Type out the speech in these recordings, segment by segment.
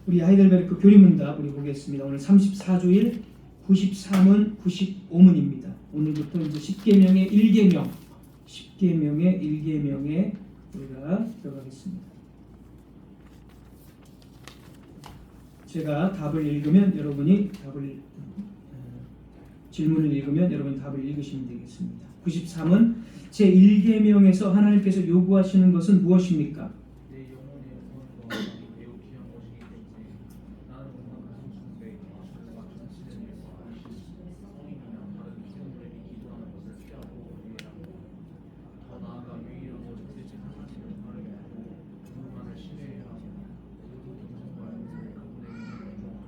우리 하이델베르크 교리문답 우리 보겠습니다. 오늘 34주일 93문 95문입니다. 오늘부터 이제 10계명의 1계명, 10계명의 1계명에 우리가 들어가겠습니다. 제가 답을 읽으면 여러분이 질문을 읽으면 여러분이 답을 읽으시면 되겠습니다. 93은 제1계명에서 하나님께서 요구하시는 것은 무엇입니까? 내 영혼의 영혼과 매우 귀한 것이기 때문에 나는 뭔가 가슴속에 맞추는 시대에서 성인이나 다른 기성들에게 기도하는 것을 피하고 예하고 더 나아가 유일하고 절대적 하나님을 바르고 그분만을 신뢰해야 하고 모든 경성과 영생을 그분에게 존중하고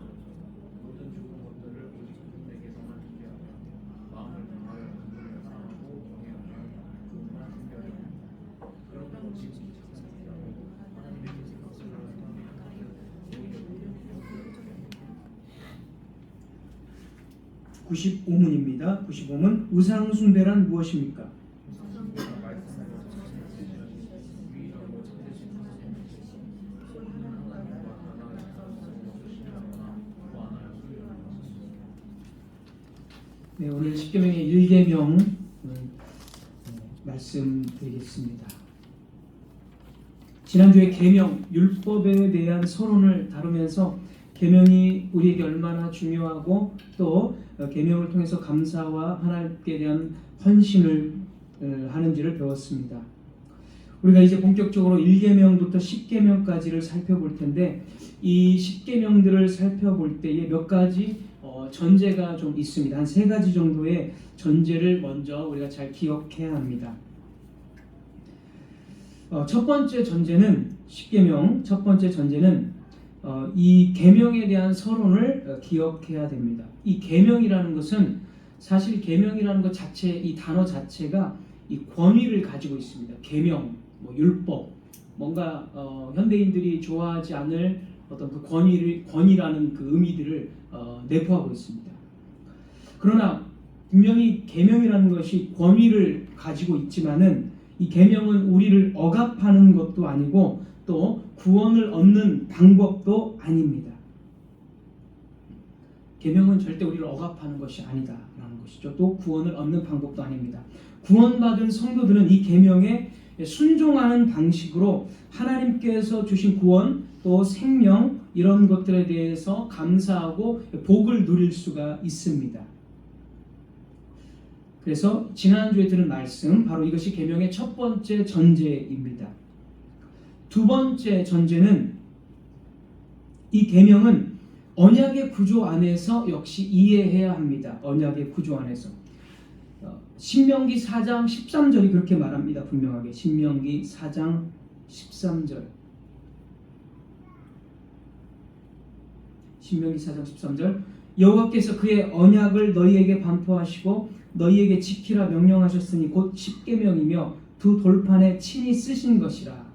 모든 좋은 것들을 오직 그분에게서만 주게 하며 마음을 다하여 그분을 사랑하고 경외하며 그분만 섬겨야 합니다. 그런 것이 하나님의 생각을 하는 95문입니다. 95문 우상 숭배란 무엇입니까? 네, 오늘 10계명의 1계명 말씀드리겠습니다. 지난주에 계명, 율법에 대한 서론을 다루면서 계명이 우리에게 얼마나 중요하고 또 계명을 통해서 감사와 하나님께 대한 헌신을 하는지를 배웠습니다. 우리가 이제 본격적으로 1계명부터 10계명까지를 살펴볼 텐데 이 10계명들을 살펴볼 때에 몇 가지 전제가 좀 있습니다. 한 3가지 정도의 전제를 먼저 우리가 잘 기억해야 합니다. 첫 번째 전제는 10계명 첫 번째 전제는 이 계명에 대한 서론을 기억해야 됩니다. 이 계명이라는 것은 사실 계명이라는 것 자체 이 단어 자체가 이 권위를 가지고 있습니다. 계명, 율법, 뭔가 현대인들이 좋아하지 않을 어떤 그 권위라는 그 의미들을 내포하고 있습니다. 그러나 분명히 계명이라는 것이 권위를 가지고 있지만은 이 계명은 우리를 억압하는 것도 아니고 또 구원을 얻는 방법도 아닙니다. 계명은 절대 우리를 억압하는 것이 아니다라는 것이죠. 또 구원을 얻는 방법도 아닙니다. 구원받은 성도들은 이 계명에 순종하는 방식으로 하나님께서 주신 구원 또 생명 이런 것들에 대해서 감사하고 복을 누릴 수가 있습니다. 그래서 지난주에 들은 말씀 바로 이것이 계명의 첫 번째 전제입니다. 두 번째 전제는 이 계명은 언약의 구조 안에서 역시 이해해야 합니다. 언약의 구조 안에서 신명기 4장 13절이 그렇게 말합니다. 분명하게 신명기 4장 13절 신명기 4장 13절 여호와께서 그의 언약을 너희에게 반포하시고 너희에게 지키라 명령하셨으니 곧 10계명이며 두 돌판에 친히 쓰신 것이라.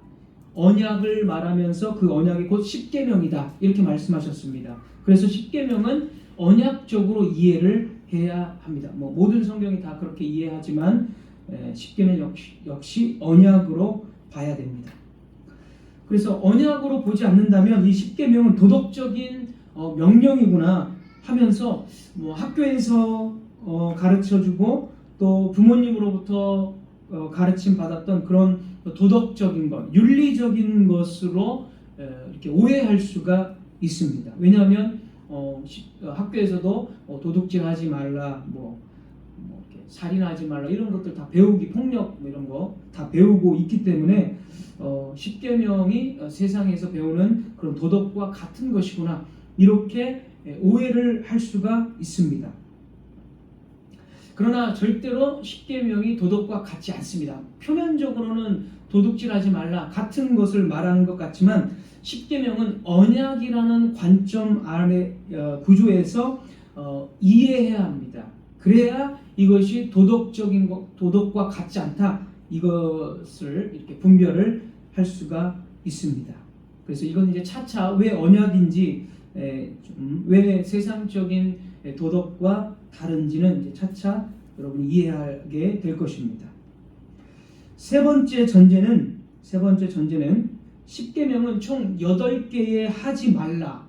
언약을 말하면서 그 언약이 곧 10계명이다 이렇게 말씀하셨습니다. 그래서 10계명은 언약적으로 이해를 해야 합니다. 모든 성경이 다 그렇게 이해하지만 10계명 역시 언약으로 봐야 됩니다. 그래서 언약으로 보지 않는다면 이 10계명은 도덕적인 명령이구나 하면서 학교에서 가르쳐주고 또 부모님으로부터 가르침 받았던 그런 도덕적인 것, 윤리적인 것으로 이렇게 오해할 수가 있습니다. 왜냐하면 학교에서도 도둑질하지 말라, 이렇게 살인하지 말라 이런 것들 다 배우기, 폭력 이런 거 다 배우고 있기 때문에 10계명이 세상에서 배우는 그런 도덕과 같은 것이구나 이렇게 오해를 할 수가 있습니다. 그러나 절대로 10계명이 도덕과 같지 않습니다. 표면적으로는 도둑질하지 말라 같은 것을 말하는 것 같지만 10계명은 언약이라는 관점 아래 구조에서 이해해야 합니다. 그래야 이것이 도덕과 같지 않다 이것을 이렇게 분별을 할 수가 있습니다. 그래서 이건 이제 차차 왜 언약인지 왜 세상적인 도덕과 다른지는 이제 차차 여러분이 이해하게 될 것입니다. 세 번째 전제는 10계명은 총 8개의 하지 말라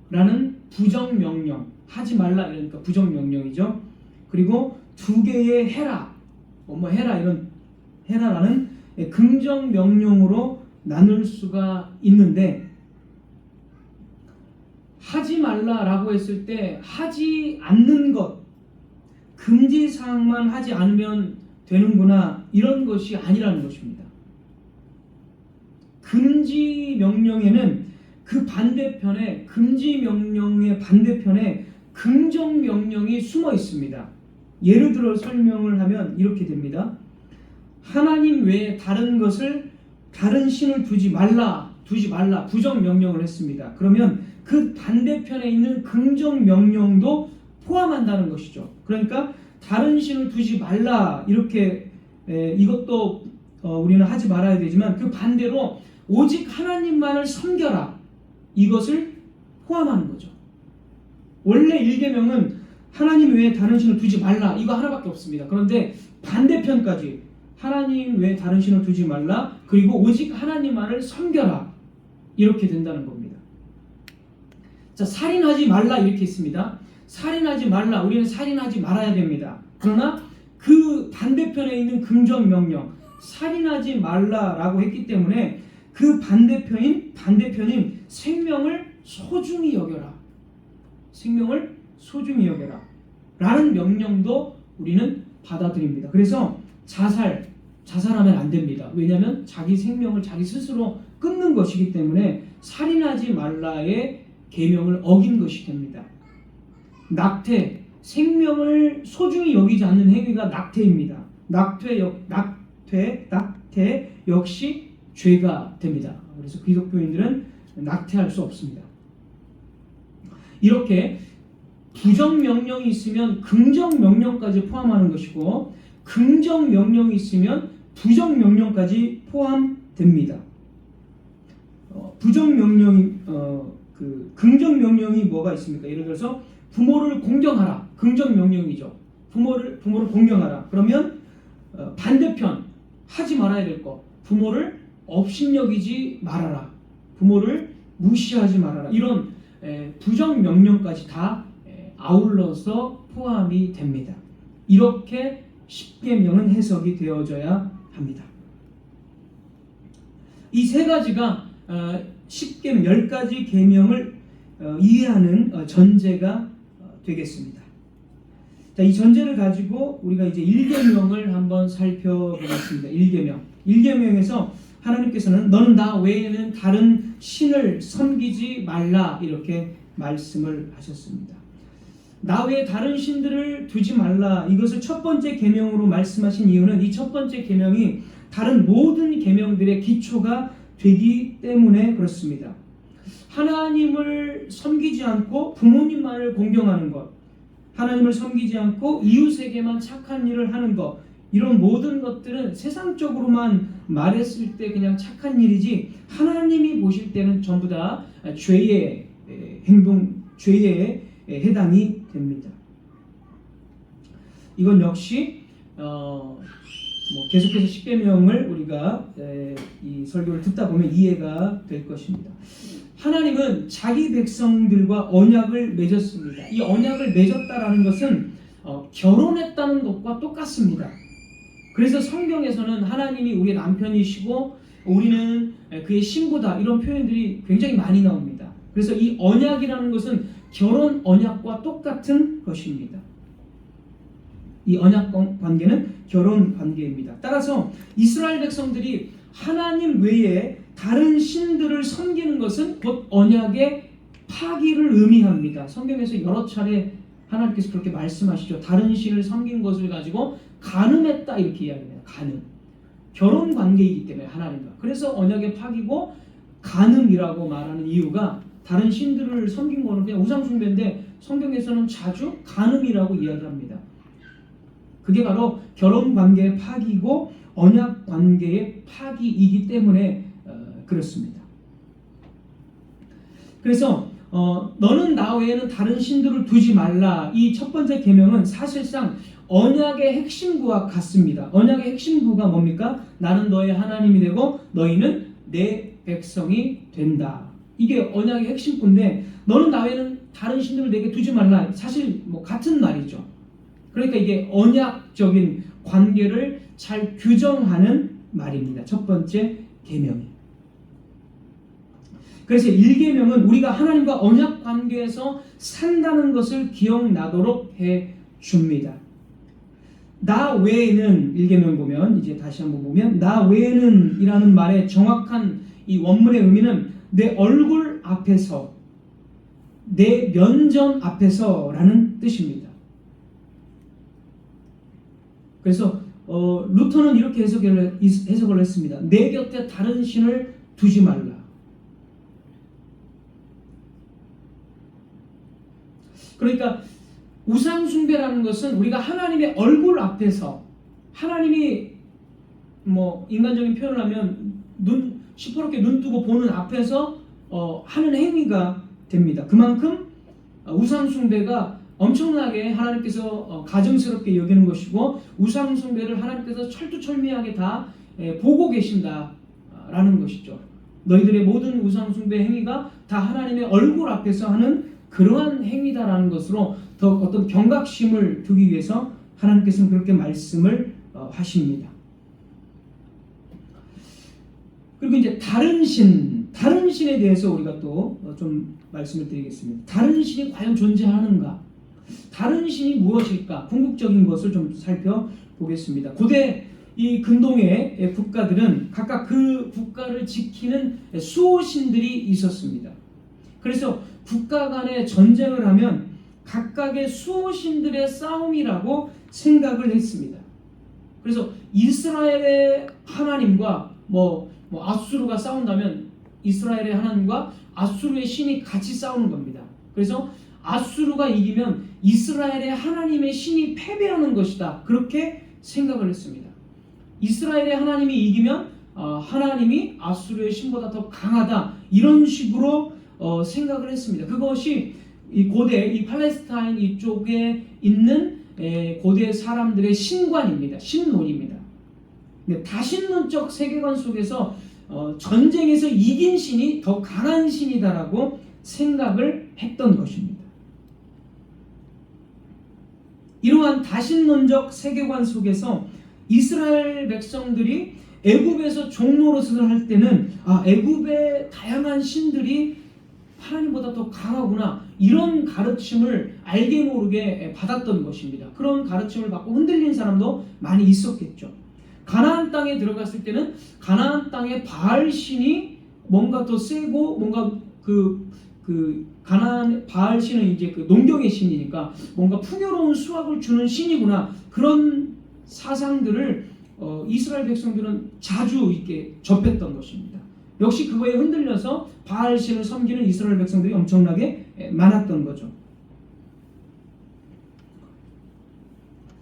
라는 부정명령, 하지 말라 이러니까 부정명령이죠. 그리고 두 개의 해라, 뭐 해라 이런 해라라는 긍정명령으로 나눌 수가 있는데, 하지 말라라고 했을 때 하지 않는 것, 금지사항만 하지 않으면 되는구나 이런 것이 아니라는 것입니다. 금지 명령에는 그 반대편에, 금지 명령의 반대편에 긍정 명령이 숨어 있습니다. 예를 들어 설명을 하면 이렇게 됩니다. 하나님 외에 다른 것을, 다른 신을 두지 말라 부정 명령을 했습니다. 그러면 그 반대편에 있는 긍정 명령도 포함한다는 것이죠. 그러니까 다른 신을 두지 말라 이렇게 이것도 우리는 하지 말아야 되지만, 그 반대로 오직 하나님만을 섬겨라 이것을 포함하는 거죠. 원래 1계명은 하나님 외에 다른 신을 두지 말라 이거 하나밖에 없습니다. 그런데 반대편까지 하나님 외에 다른 신을 두지 말라, 그리고 오직 하나님만을 섬겨라 이렇게 된다는 겁니다. 자, 살인하지 말라 이렇게 있습니다. 살인하지 말라, 우리는 살인하지 말아야 됩니다. 그러나 그 반대편에 있는 긍정 명령, 살인하지 말라라고 했기 때문에 그 반대편인 생명을 소중히 여겨라, 생명을 소중히 여겨라 라는 명령도 우리는 받아들입니다. 그래서 자살하면 안 됩니다. 왜냐하면 자기 생명을 자기 스스로 끊는 것이기 때문에 살인하지 말라의 계명을 어긴 것이 됩니다. 낙태, 생명을 소중히 여기지 않는 행위가 낙태입니다. 낙태 역시 죄가 됩니다. 그래서 기독교인들은 낙태할 수 없습니다. 이렇게 부정 명령이 있으면 긍정 명령까지 포함하는 것이고, 긍정 명령이 있으면 부정 명령까지 포함됩니다. 부정 명령이 긍정 명령이 뭐가 있습니까? 예를 들어서 부모를 공경하라, 긍정 명령이죠. 부모를 공경하라. 그러면 반대편 하지 말아야 될 거, 부모를 업신여기지 말아라, 부모를 무시하지 말아라, 이런 부정 명령까지 다 아울러서 포함이 됩니다. 이렇게 10계명은 해석이 되어져야 합니다. 이 세 가지가 10계명, 10가지 계명을 이해하는 전제가 되겠습니다. 자, 이 전제를 가지고 우리가 이제 1계명을 한번 살펴보겠습니다. 1계명에서 하나님께서는 너는 나 외에는 다른 신을 섬기지 말라 이렇게 말씀을 하셨습니다. 나 외에 다른 신들을 두지 말라, 이것을 첫 번째 계명으로 말씀하신 이유는 이 첫 번째 계명이 다른 모든 계명들의 기초가 되기 때문에 그렇습니다. 하나님을 섬기지 않고 부모님만을 공경하는 것, 하나님을 섬기지 않고 이웃에게만 착한 일을 하는 것, 이런 모든 것들은 세상적으로만 말했을 때 그냥 착한 일이지, 하나님이 보실 때는 전부 다 죄의 행동, 죄에 해당이 됩니다. 이건 역시 계속해서 10계명을 우리가 이 설교를 듣다 보면 이해가 될 것입니다. 하나님은 자기 백성들과 언약을 맺었습니다. 이 언약을 맺었다라는 것은 결혼했다는 것과 똑같습니다. 그래서 성경에서는 하나님이 우리의 남편이시고 우리는 그의 신부다, 이런 표현들이 굉장히 많이 나옵니다. 그래서 이 언약이라는 것은 결혼 언약과 똑같은 것입니다. 이 언약 관계는 결혼 관계입니다. 따라서 이스라엘 백성들이 하나님 외에 다른 신들을 섬기는 것은 곧 언약의 파기를 의미합니다. 성경에서 여러 차례 하나님께서 그렇게 말씀하시죠. 다른 신을 섬긴 것을 가지고 간음했다 이렇게 이야기해요. 간음. 결혼 관계이기 때문에 하나님과. 그래서 언약의 파기고 간음이라고 말하는 이유가, 다른 신들을 섬긴 거는 그냥 우상 숭배인데 성경에서는 자주 간음이라고 이야기합니다. 그게 바로 결혼 관계의 파기고 언약 관계의 파기이기 때문에 그렇습니다. 그래서 너는 나 외에는 다른 신들을 두지 말라, 이 첫 번째 계명은 사실상 언약의 핵심구와 같습니다. 언약의 핵심구가 뭡니까? 나는 너의 하나님이 되고 너희는 내 백성이 된다. 이게 언약의 핵심꾼데 너는 나 외에는 다른 신들을 내게 두지 말라. 사실 뭐 같은 말이죠. 그러니까 이게 언약적인 관계를 잘 규정하는 말입니다. 첫 번째 계명이. 그래서 1계명은 우리가 하나님과 언약 관계에서 산다는 것을 기억나도록 해 줍니다. 나 외에는 1계명 보면 이제 다시 한번 보면 나 외에는 이라는 말의 정확한 이 원문의 의미는 내 얼굴 앞에서 내 면전 앞에서 라는 뜻입니다. 그래서 루터는 이렇게 해석을 했습니다. 내 곁에 다른 신을 두지 말라. 그러니까 우상 숭배라는 것은 우리가 하나님의 얼굴 앞에서 하나님이 뭐 인간적인 표현을 하면 시퍼렇게 눈 뜨고 보는 앞에서 하는 행위가 됩니다. 그만큼 우상 숭배가 엄청나게 하나님께서 가증스럽게 여기는 것이고 우상 숭배를 하나님께서 철두철미하게 다 보고 계신다라는 것이죠. 너희들의 모든 우상 숭배 행위가 다 하나님의 얼굴 앞에서 하는 그러한 행위다라는 것으로 더 어떤 경각심을 두기 위해서 하나님께서는 그렇게 말씀을 하십니다. 그리고 이제 다른 신에 대해서 우리가 또 좀 말씀을 드리겠습니다. 다른 신이 과연 존재하는가? 다른 신이 무엇일까? 궁극적인 것을 좀 살펴보겠습니다. 고대 이 근동의 국가들은 각각 그 국가를 지키는 수호신들이 있었습니다. 그래서 국가 간의 전쟁을 하면 각각의 수호신들의 싸움이라고 생각을 했습니다. 그래서 이스라엘의 하나님과 뭐 아수르가 싸운다면 이스라엘의 하나님과 아수르의 신이 같이 싸우는 겁니다. 그래서 아수르가 이기면 이스라엘의 하나님의 신이 패배하는 것이다. 그렇게 생각을 했습니다. 이스라엘의 하나님이 이기면 하나님이 아수르의 신보다 더 강하다. 이런 식으로 생각을 했습니다. 그것이 이 고대 이 팔레스타인 이쪽에 있는 고대 사람들의 신관입니다. 신론입니다. 다신론적 세계관 속에서 전쟁에서 이긴 신이 더 강한 신이다라고 생각을 했던 것입니다. 이러한 다신론적 세계관 속에서 이스라엘 백성들이 애굽에서 종노릇을 할 때는 애굽의 다양한 신들이 하나님보다 더 강하구나 이런 가르침을 알게 모르게 받았던 것입니다. 그런 가르침을 받고 흔들린 사람도 많이 있었겠죠. 가나안 땅에 들어갔을 때는 가나안 땅의 바알 신이 뭔가 더 세고 뭔가 가나안 바알 신은 이제 그 농경의 신이니까 뭔가 풍요로운 수확을 주는 신이구나 그런 사상들을 이스라엘 백성들은 자주 이렇게 접했던 것입니다. 역시 그거에 흔들려서 바알 신을 섬기는 이스라엘 백성들이 엄청나게 많았던 거죠.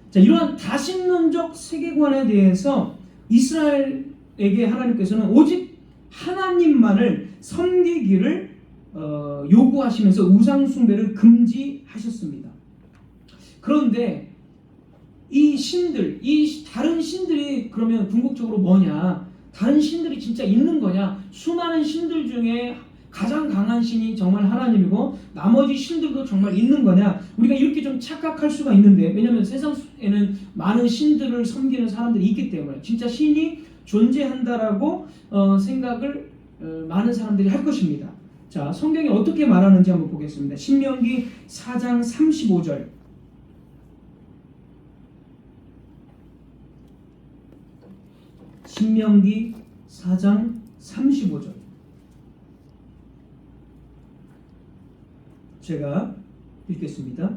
자, 이러한 다신론적 세계관에 대해서 이스라엘에게 하나님께서는 오직 하나님만을 섬기기를 요구하시면서 우상 숭배를 금지하셨습니다. 그런데 이 다른 신들이 그러면 궁극적으로 뭐냐? 다른 신들이 진짜 있는 거냐? 수많은 신들 중에 가장 강한 신이 정말 하나님이고 나머지 신들도 정말 있는 거냐? 우리가 이렇게 좀 착각할 수가 있는데 왜냐하면 세상에는 많은 신들을 섬기는 사람들이 있기 때문에 진짜 신이 존재한다라고 생각을 많은 사람들이 할 것입니다. 자, 성경이 어떻게 말하는지 한번 보겠습니다. 신명기 4장 35절 신명기 4장 35절 제가 읽겠습니다.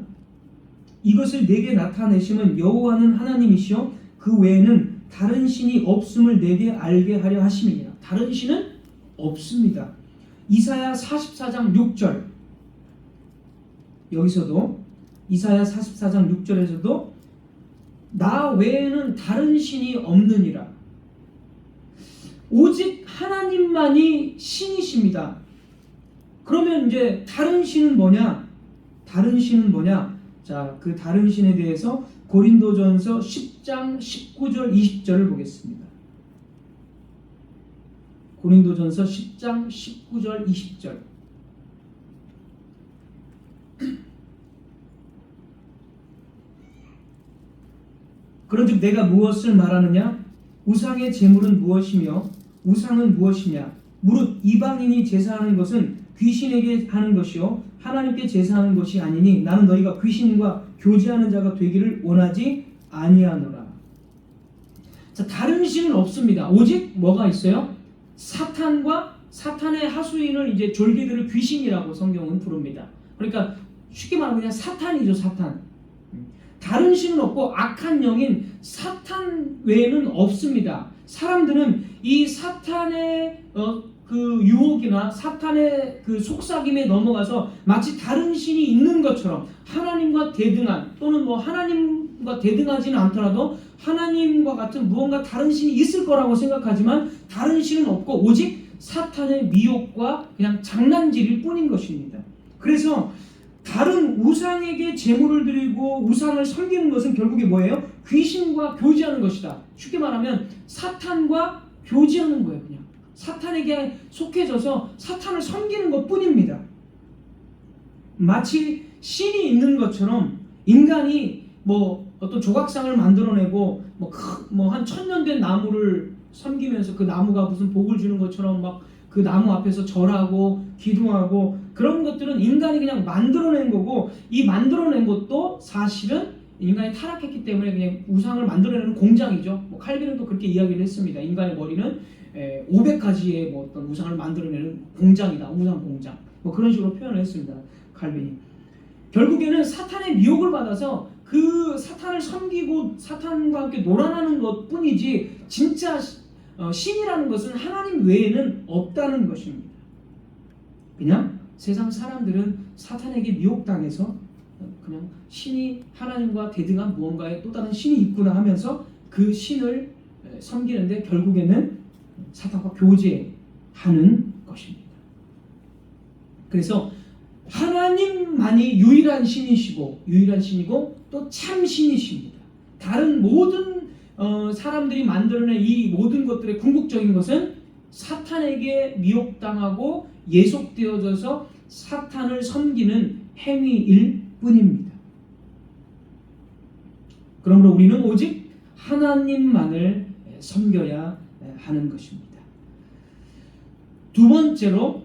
이것을 내게 나타내심은 여호와는 하나님이시요 그 외에는 다른 신이 없음을 내게 알게 하려 하심이니라. 다른 신은 없습니다. 이사야 44장 6절 여기서도 이사야 44장 6절에서도 나 외에는 다른 신이 없느니라. 오직 하나님만이 신이십니다. 그러면 이제 다른 신은 뭐냐? 다른 신은 뭐냐? 자, 그 다른 신에 대해서 고린도전서 10장 19절 20절을 보겠습니다. 고린도전서 10장 19절 20절. 그런즉 내가 무엇을 말하느냐? 우상의 제물은 무엇이며 우상은 무엇이냐? 무릇 이방인이 제사하는 것은 귀신에게 하는 것이요 하나님께 제사하는 것이 아니니 나는 너희가 귀신과 교제하는 자가 되기를 원하지 아니하노라. 자, 다른 신은 없습니다. 오직 뭐가 있어요? 사탄과 사탄의 하수인을 이제 졸개들을 귀신이라고 성경은 부릅니다. 그러니까 쉽게 말하면 그냥 사탄이죠, 사탄. 다른 신은 없고 악한 영인 사탄 외에는 없습니다. 사람들은 이 사탄의 그 유혹이나 사탄의 그 속삭임에 넘어가서 마치 다른 신이 있는 것처럼 하나님과 대등한 또는 뭐 하나님과 대등하지는 않더라도 하나님과 같은 무언가 다른 신이 있을 거라고 생각하지만 다른 신은 없고 오직 사탄의 미혹과 그냥 장난질일 뿐인 것입니다. 그래서 다른 우상에게 제물을 드리고 우상을 섬기는 것은 결국에 뭐예요? 귀신과 교제하는 것이다. 쉽게 말하면 사탄과 교제하는 거예요. 그냥 사탄에게 속해져서 사탄을 섬기는 것뿐입니다. 마치 신이 있는 것처럼 인간이 뭐 어떤 조각상을 만들어내고 뭐 한 1000년 된 나무를 섬기면서 그 나무가 무슨 복을 주는 것처럼 막 그 나무 앞에서 절하고 기도하고 그런 것들은 인간이 그냥 만들어낸 거고 이 만들어낸 것도 사실은 인간이 타락했기 때문에 그냥 우상을 만들어내는 공장이죠. 뭐 칼빈은 또 그렇게 이야기를 했습니다. 인간의 머리는 500가지의 뭐 어떤 우상을 만들어내는 공장이다. 우상 공장. 뭐 그런 식으로 표현을 했습니다. 칼빈이. 결국에는 사탄의 미혹을 받아서 그 사탄을 섬기고 사탄과 함께 놀아나는 것뿐이지 진짜 신이라는 것은 하나님 외에는 없다는 것입니다. 그냥 세상 사람들은 사탄에게 미혹당해서 그냥 신이 하나님과 대등한 무언가에 또 다른 신이 있구나 하면서 그 신을 섬기는데 결국에는 사탄과 교제하는 것입니다. 그래서 하나님만이 유일한 신이고 또 참 신이십니다. 다른 모든 사람들이 만들어낸 이 모든 것들의 궁극적인 것은 사탄에게 미혹당하고 예속되어져서 사탄을 섬기는 행위일 뿐입니다. 그러므로 우리는 오직 하나님만을 섬겨야 하는 것입니다. 두 번째로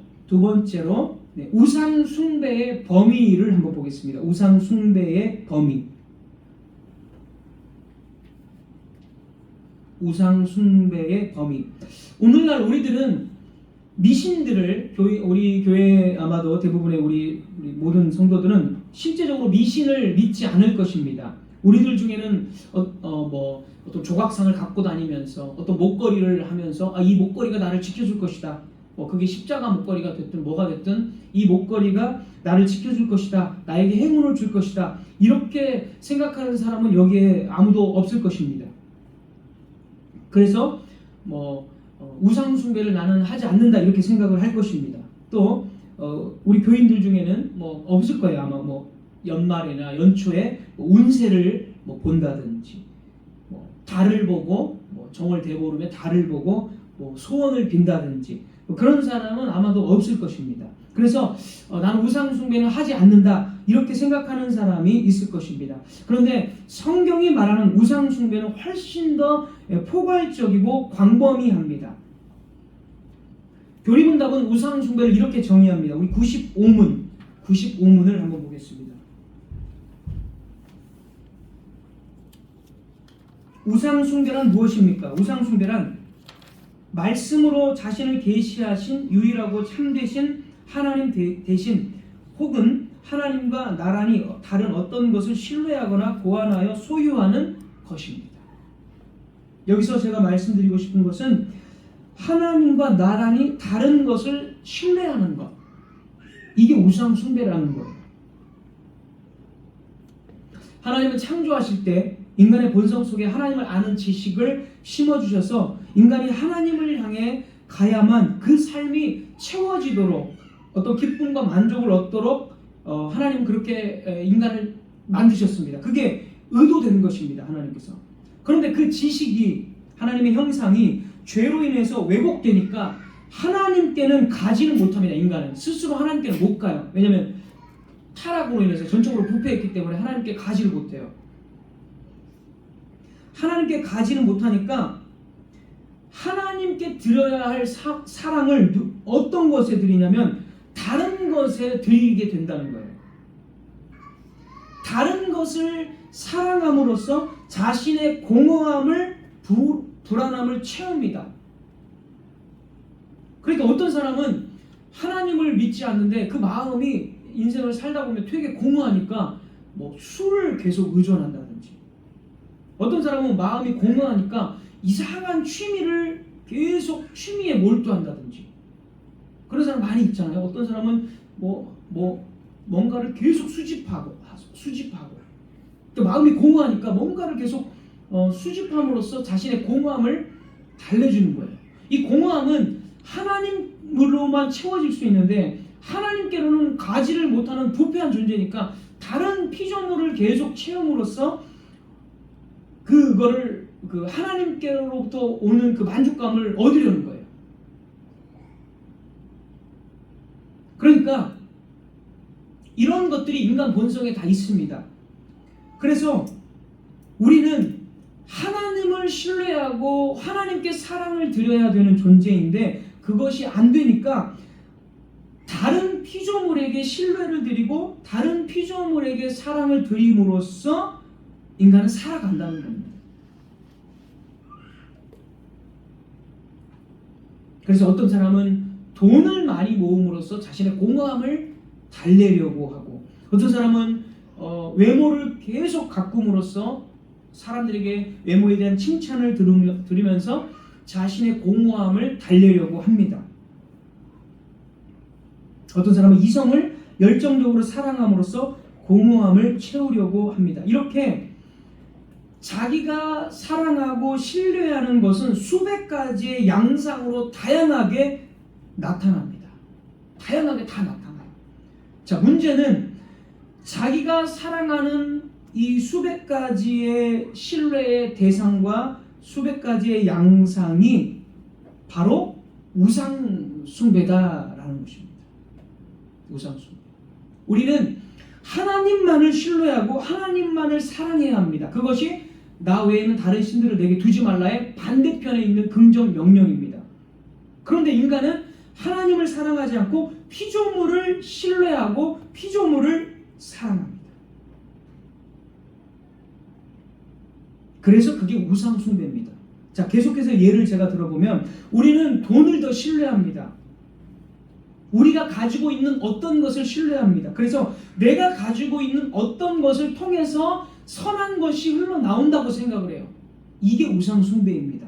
우상 숭배의 범위를 한번 보겠습니다. 우상 숭배의 범위. 우상 숭배의 범위. 오늘날 우리들은 미신들을 우리 교회 아마도 대부분의 우리 모든 성도들은 실제적으로 미신을 믿지 않을 것입니다. 우리들 중에는 어떤 조각상을 갖고 다니면서 어떤 목걸이를 하면서 이 목걸이가 나를 지켜줄 것이다. 그게 십자가 목걸이가 됐든 뭐가 됐든 이 목걸이가 나를 지켜줄 것이다. 나에게 행운을 줄 것이다. 이렇게 생각하는 사람은 여기에 아무도 없을 것입니다. 그래서 우상 숭배를 나는 하지 않는다 이렇게 생각을 할 것입니다. 또 우리 교인들 중에는 없을 거예요. 아마 연말이나 연초에 운세를 본다든지 달을 보고 정월 대보름에 달을 보고 소원을 빈다든지 그런 사람은 아마도 없을 것입니다. 그래서 나는 우상 숭배는 하지 않는다 이렇게 생각하는 사람이 있을 것입니다. 그런데 성경이 말하는 우상 숭배는 훨씬 더 포괄적이고 광범위합니다. 교리문답은 우상 숭배를 이렇게 정의합니다. 우리 95문을 한번 보겠습니다. 우상 숭배란 무엇입니까? 우상 숭배란 말씀으로 자신을 계시하신 유일하고 참되신 하나님 대신 혹은 하나님과 나란히 다른 어떤 것을 신뢰하거나 고안하여 소유하는 것입니다. 여기서 제가 말씀드리고 싶은 것은 하나님과 나란히 다른 것을 신뢰하는 것. 이게 우상 숭배라는 거예요. 하나님은 창조하실 때 인간의 본성 속에 하나님을 아는 지식을 심어주셔서 인간이 하나님을 향해 가야만 그 삶이 채워지도록 어떤 기쁨과 만족을 얻도록 하나님은 그렇게 인간을 만드셨습니다. 그게 의도된 것입니다. 하나님께서. 그런데 그 지식이 하나님의 형상이 죄로 인해서 왜곡되니까 하나님께는 가지는 못합니다. 인간은 스스로 하나님께는 못 가요. 왜냐하면 타락으로 인해서 전적으로 부패했기 때문에 하나님께 가지를 못해요. 하나님께 가지는 못하니까 하나님께 드려야 할 사랑을 어떤 것에 드리냐면 다른 것에 드리게 된다는 거예요. 다른 것을 사랑함으로써 자신의 공허함을 불안함을 채웁니다. 그러니까 어떤 사람은 하나님을 믿지 않는데 그 마음이 인생을 살다 보면 되게 공허하니까 뭐 술을 계속 의존한다든지, 어떤 사람은 마음이 공허하니까 이상한 취미를 계속 취미에 몰두한다든지, 그런 사람 많이 있잖아요. 어떤 사람은 뭔가를 계속 수집하고 또 마음이 공허하니까 뭔가를 계속 수집함으로써 자신의 공허함을 달래주는 거예요. 이 공허함은 하나님으로만 채워질 수 있는데 하나님께로는 가지를 못하는 부패한 존재니까 다른 피조물을 계속 채움으로써 그거를 그 하나님께로부터 오는 그 만족감을 얻으려는 거예요. 그러니까 이런 것들이 인간 본성에 다 있습니다. 그래서 우리는 하나님을 신뢰하고 하나님께 사랑을 드려야 되는 존재인데 그것이 안 되니까 다른 피조물에게 신뢰를 드리고 다른 피조물에게 사랑을 드림으로써 인간은 살아간다는 겁니다. 그래서 어떤 사람은 돈을 많이 모음으로써 자신의 공허함을 달래려고 하고, 어떤 사람은 외모를 계속 가꿈으로써 사람들에게 외모에 대한 칭찬을 들으면서 자신의 공허함을 달래려고 합니다. 어떤 사람은 이성을 열정적으로 사랑함으로써 공허함을 채우려고 합니다. 이렇게 자기가 사랑하고 신뢰하는 것은 수백 가지의 양상으로 다양하게 나타납니다. 다양하게 다 나타나요. 자, 문제는 자기가 사랑하는 이 수백 가지의 신뢰의 대상과 수백 가지의 양상이 바로 우상 숭배다라는 것입니다. 우상 숭배. 우리는 하나님만을 신뢰하고 하나님만을 사랑해야 합니다. 그것이 나 외에는 다른 신들을 내게 두지 말라의 반대편에 있는 긍정 명령입니다. 그런데 인간은 하나님을 사랑하지 않고 피조물을 신뢰하고 피조물을 사랑합니다. 그래서 그게 우상 숭배입니다. 자, 계속해서 예를 제가 들어보면 우리는 돈을 더 신뢰합니다. 우리가 가지고 있는 어떤 것을 신뢰합니다. 그래서 내가 가지고 있는 어떤 것을 통해서 선한 것이 흘러나온다고 생각을 해요. 이게 우상 숭배입니다.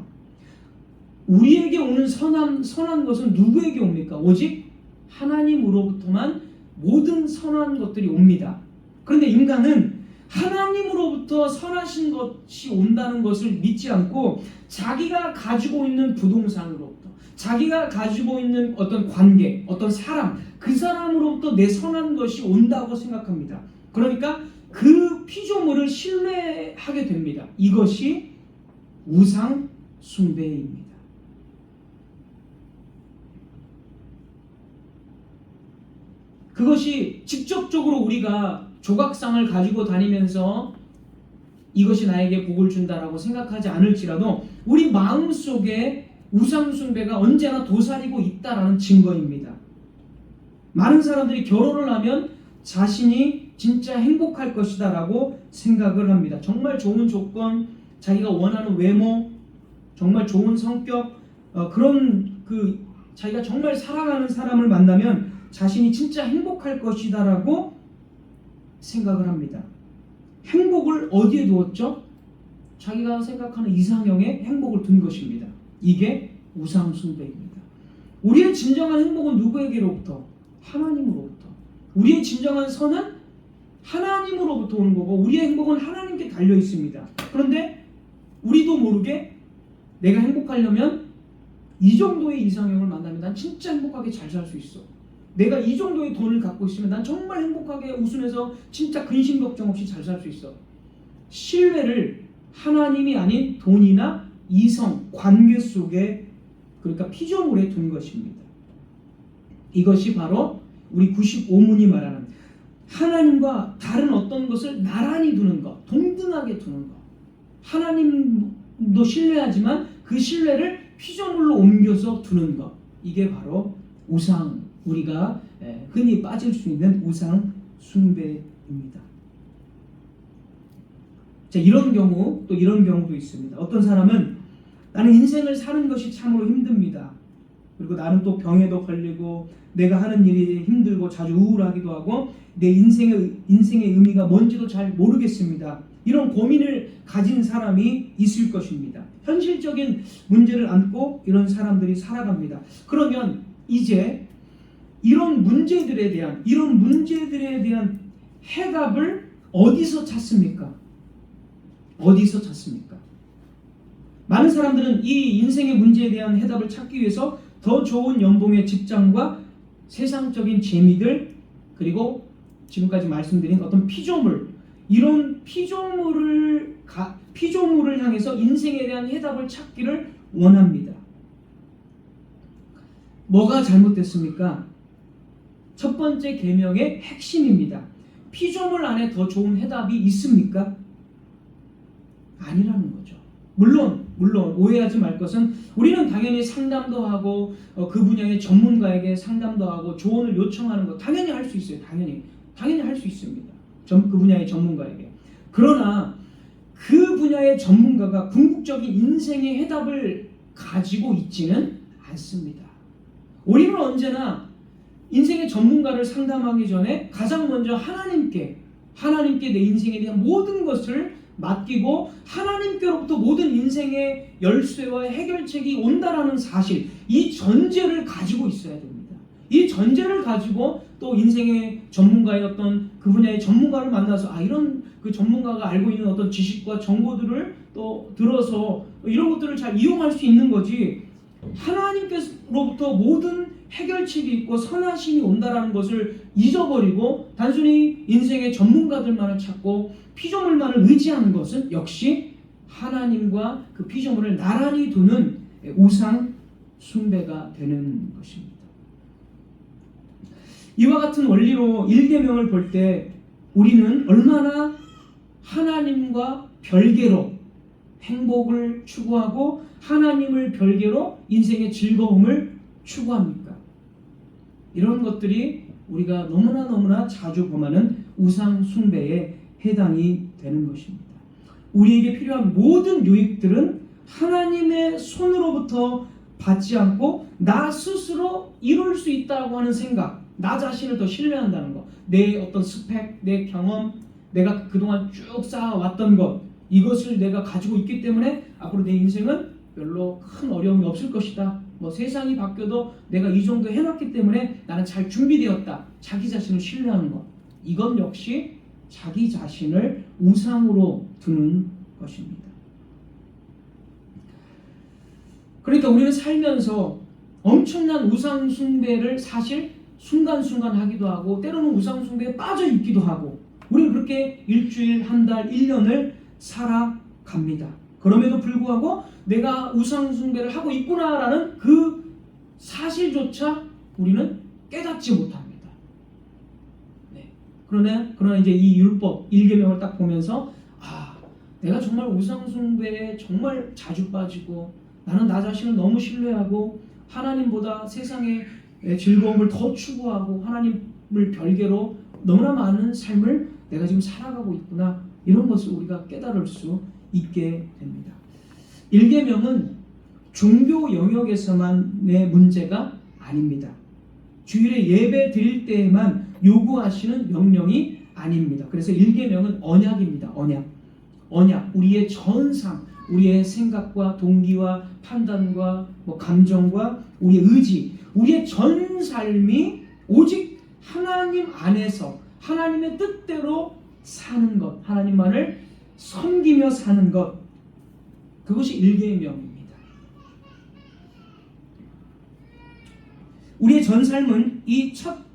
우리에게 오는 선한 것은 누구에게 옵니까? 오직 하나님으로부터만 모든 선한 것들이 옵니다. 그런데 인간은 하나님으로부터 선하신 것이 온다는 것을 믿지 않고 자기가 가지고 있는 부동산으로부터, 자기가 가지고 있는 어떤 관계, 어떤 사람, 그 사람으로부터 내 선한 것이 온다고 생각합니다. 그러니까 그 피조물을 신뢰하게 됩니다. 이것이 우상 숭배입니다. 그것이 직접적으로 우리가 조각상을 가지고 다니면서 이것이 나에게 복을 준다라고 생각하지 않을지라도 우리 마음속에 우상 숭배가 언제나 도사리고 있다라는 증거입니다. 많은 사람들이 결혼을 하면 자신이 진짜 행복할 것이다 라고 생각을 합니다. 정말 좋은 조건, 자기가 원하는 외모, 정말 좋은 성격, 그런 자기가 정말 사랑하는 사람을 만나면 자신이 진짜 행복할 것이다 라고 생각을 합니다. 행복을 어디에 두었죠? 자기가 생각하는 이상형의 행복을 둔 것입니다. 이게 우상 숭배입니다. 우리의 진정한 행복은 누구에게로부터? 하나님으로부터. 우리의 진정한 선은 하나님으로부터 오는 거고 우리의 행복은 하나님께 달려 있습니다. 그런데 우리도 모르게 내가 행복하려면 이 정도의 이상형을 만나면 난 진짜 행복하게 잘 살 수 있어. 내가 이 정도의 돈을 갖고 있으면 난 정말 행복하게 웃으면서 진짜 근심 걱정 없이 잘 살 수 있어. 신뢰를 하나님이 아닌 돈이나 이성, 관계 속에 그러니까 피조물에 둔 것입니다. 이것이 바로 우리 95문이 말하는 하나님과 다른 어떤 것을 나란히 두는 것, 동등하게 두는 것. 하나님도 신뢰하지만 그 신뢰를 피조물로 옮겨서 두는 것. 이게 바로 우상, 우리가 흔히 빠질 수 있는 우상 숭배입니다. 자, 이런 경우 또 이런 경우도 있습니다. 어떤 사람은 나는 인생을 사는 것이 참으로 힘듭니다. 그리고 나는 또 병에도 걸리고 내가 하는 일이 힘들고 자주 우울하기도 하고 내 인생의 의미가 뭔지도 잘 모르겠습니다. 이런 고민을 가진 사람이 있을 것입니다. 현실적인 문제를 안고 이런 사람들이 살아갑니다. 그러면 이제 이런 문제들에 대한 해답을 어디서 찾습니까? 어디서 찾습니까? 많은 사람들은 이 인생의 문제에 대한 해답을 찾기 위해서 더 좋은 연봉의 직장과 세상적인 재미들, 그리고 지금까지 말씀드린 어떤 피조물, 이런 피조물을 향해서 인생에 대한 해답을 찾기를 원합니다. 뭐가 잘못됐습니까? 첫 번째 계명의 핵심입니다. 피조물 안에 더 좋은 해답이 있습니까? 아니라는 거죠. 물론 오해하지 말 것은 우리는 당연히 상담도 하고 그 분야의 전문가에게 상담도 하고 조언을 요청하는 거 당연히 할 수 있어요. 당연히 할 수 있습니다. 그 분야의 전문가에게. 그러나 그 분야의 전문가가 궁극적인 인생의 해답을 가지고 있지는 않습니다. 우리는 언제나 인생의 전문가를 상담하기 전에 가장 먼저 하나님께 내 인생에 대한 모든 것을 맡기고 하나님께로부터 모든 인생의 열쇠와 해결책이 온다라는 사실, 이 전제를 가지고 있어야 됩니다. 이 전제를 가지고 또 인생의 전문가의 어떤 그 분야의 전문가를 만나서 이런 그 전문가가 알고 있는 어떤 지식과 정보들을 또 들어서 이런 것들을 잘 이용할 수 있는 거지, 하나님께로부터 모든 해결책이 있고 선하심이 온다라는 것을 잊어버리고 단순히 인생의 전문가들만을 찾고 피조물만을 의지하는 것은 역시 하나님과 그 피조물을 나란히 두는 우상 숭배가 되는 것입니다. 이와 같은 원리로 1계명을 볼 때 우리는 얼마나 하나님과 별개로 행복을 추구하고 하나님을 별개로 인생의 즐거움을 추구합니까? 이런 것들이 우리가 너무나 자주 범하는 우상 숭배에 해당이 되는 것입니다. 우리에게 필요한 모든 유익들은 하나님의 손으로부터 받지 않고 나 스스로 이룰 수 있다고 하는 생각, 나 자신을 더 신뢰한다는 것, 내 어떤 스펙, 내 경험, 내가 그동안 쭉 쌓아왔던 것, 이것을 내가 가지고 있기 때문에 앞으로 내 인생은 별로 큰 어려움이 없을 것이다. 세상이 바뀌어도 내가 이 정도 해놨기 때문에 나는 잘 준비되었다. 자기 자신을 신뢰하는 것, 이건 역시 자기 자신을 우상으로 두는 것입니다. 그러니까 우리는 살면서 엄청난 우상 숭배를 사실 순간순간 하기도 하고 때로는 우상 숭배에 빠져 있기도 하고 우리는 그렇게 일주일, 한 달, 1년을 살아갑니다. 그럼에도 불구하고 내가 우상 숭배를 하고 있구나라는 그 사실조차 우리는 깨닫지 못합니다. 그러나 이제 이 율법 1계명을 딱 보면서 내가 정말 우상 숭배에 정말 자주 빠지고 나는 나 자신을 너무 신뢰하고 하나님보다 세상의 즐거움을 더 추구하고 하나님을 별개로 너무나 많은 삶을 내가 지금 살아가고 있구나, 이런 것을 우리가 깨달을 수 있게 됩니다. 1계명은 종교 영역에서만의 문제가 아닙니다. 주일에 예배 드릴 때에만 요구하시는 명령이 아닙니다. 그래서 1계명은 언약입니다. 언약, 우리의 전 삶, 우리의 생각과 동기와 판단과 감정과 우리의 의지, 우리의 전 삶이 오직 하나님 안에서 하나님의 뜻대로 사는 것, 하나님만을 섬기며 사는 것, 그것이 1계명입니다. 우리의 전 삶은 이 첫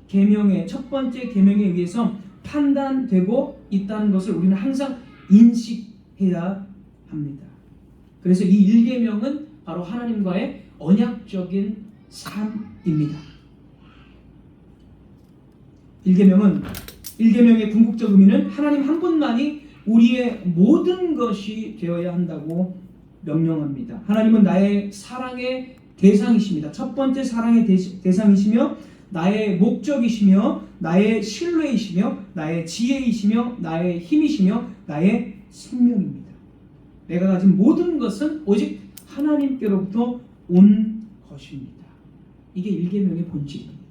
번째 계명에 의해서 판단되고 있다는 것을 우리는 항상 인식해야 합니다. 그래서 이 1계명은 바로 하나님과의 언약적인 삶입니다. 1계명의 궁극적 의미는 하나님 한 분만이 우리의 모든 것이 되어야 한다고 명령합니다. 하나님은 나의 사랑의 대상이십니다. 첫 번째 사랑의 대상이시며 나의 목적이시며 나의 신뢰이시며 나의 지혜이시며 나의 힘이시며 나의 생명입니다. 내가 가진 모든 것은 오직 하나님께로부터 온 것입니다. 이게 1계명의 본질입니다.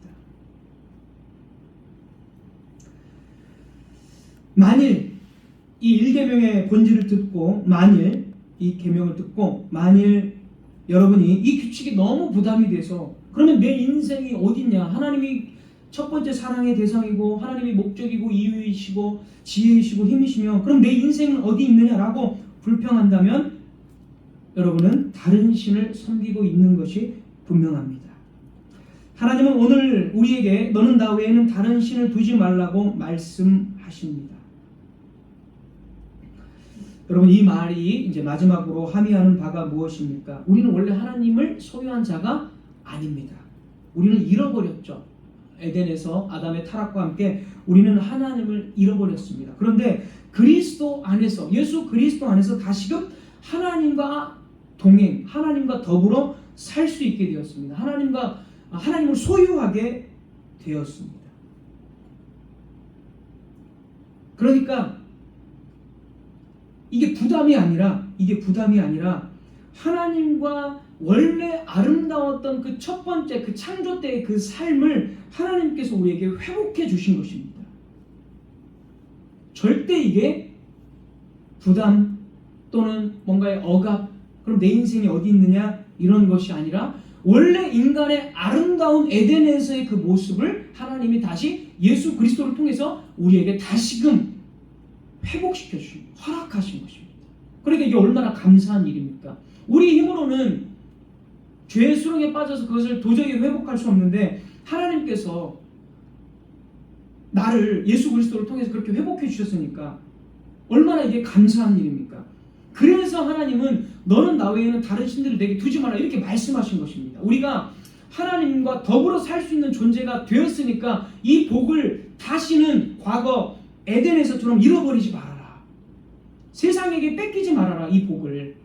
만일 이 1계명의 본질을 듣고 이 계명을 듣고 만일 여러분이 이 규칙이 너무 부담이 돼서 그러면 내 인생이 어딨냐? 하나님이 첫 번째 사랑의 대상이고 하나님이 목적이고 이유이시고 지혜이시고 힘이시며 그럼 내 인생은 어디 있느냐라고 불평한다면 여러분은 다른 신을 섬기고 있는 것이 분명합니다. 하나님은 오늘 우리에게 너는 나 외에는 다른 신을 두지 말라고 말씀하십니다. 여러분 이 말이 이제 마지막으로 함의하는 바가 무엇입니까? 우리는 원래 하나님을 소유한 자가 아닙니다. 우리는 잃어버렸죠. 에덴에서 아담의 타락과 함께 우리는 하나님을 잃어버렸습니다. 그런데 그리스도 안에서 예수 그리스도 안에서 다시금 하나님과 동행, 하나님과 더불어 살 수 있게 되었습니다. 하나님을 소유하게 되었습니다. 그러니까 이게 부담이 아니라 하나님과 원래 아름다웠던 그 첫 번째 그 창조 때의 그 삶을 하나님께서 우리에게 회복해 주신 것입니다. 절대 이게 부담 또는 뭔가의 억압, 그럼 내 인생이 어디 있느냐 이런 것이 아니라 원래 인간의 아름다운 에덴에서의 그 모습을 하나님이 다시 예수 그리스도를 통해서 우리에게 다시금 회복시켜 주신, 허락하신 것입니다. 그러니까 이게 얼마나 감사한 일입니까? 우리 힘으로는 죄의 수렁에 빠져서 그것을 도저히 회복할 수 없는데 하나님께서 나를 예수 그리스도를 통해서 그렇게 회복해 주셨으니까 얼마나 이게 감사한 일입니까? 그래서 하나님은 너는 나 외에는 다른 신들을 내게 두지 말라 이렇게 말씀하신 것입니다. 우리가 하나님과 더불어 살 수 있는 존재가 되었으니까 이 복을 다시는 과거 에덴에서처럼 잃어버리지 말아라. 세상에게 뺏기지 말아라. 이 복을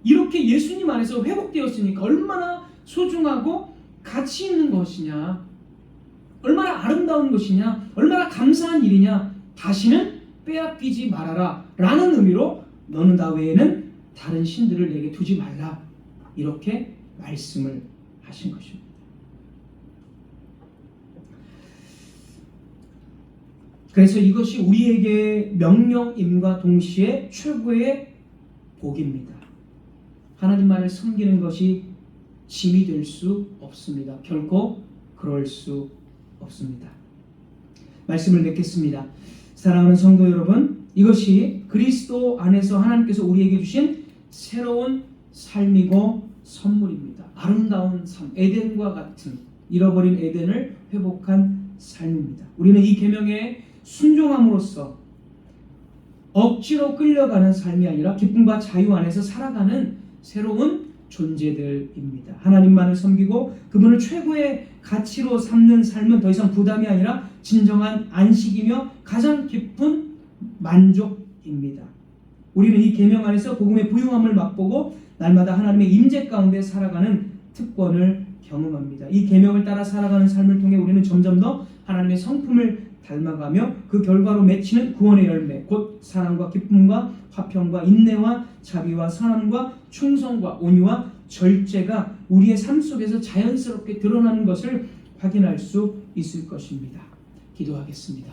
이렇게 예수님 안에서 회복되었으니까 얼마나 소중하고 가치 있는 것이냐, 얼마나 아름다운 것이냐, 얼마나 감사한 일이냐. 다시는 빼앗기지 말아라 라는 의미로 너는 나 외에는 다른 신들을 내게 두지 말라 이렇게 말씀을 하신 것입니다. 그래서 이것이 우리에게 명령임과 동시에 최고의 복입니다. 하나님만을 섬기는 것이 짐이 될 수 없습니다. 결코 그럴 수 없습니다. 말씀을 맺겠습니다. 사랑하는 성도 여러분, 이것이 그리스도 안에서 하나님께서 우리에게 주신 새로운 삶이고 선물입니다. 아름다운 삶, 에덴과 같은 잃어버린 에덴을 회복한 삶입니다. 우리는 이 계명에 순종함으로써 억지로 끌려가는 삶이 아니라 기쁨과 자유 안에서 살아가는 새로운 존재들입니다. 하나님만을 섬기고 그분을 최고의 가치로 삼는 삶은 더 이상 부담이 아니라 진정한 안식이며 가장 깊은 만족입니다. 우리는 이 계명 안에서 복음의 부유함을 맛보고 날마다 하나님의 임재 가운데 살아가는 특권을 경험합니다. 이 계명을 따라 살아가는 삶을 통해 우리는 점점 더 하나님의 성품을 닮아가며 그 결과로 맺히는 구원의 열매, 곧 사랑과 기쁨과 화평과 인내와 자비와 선함과 충성과 온유와 절제가 우리의 삶 속에서 자연스럽게 드러나는 것을 확인할 수 있을 것입니다. 기도하겠습니다.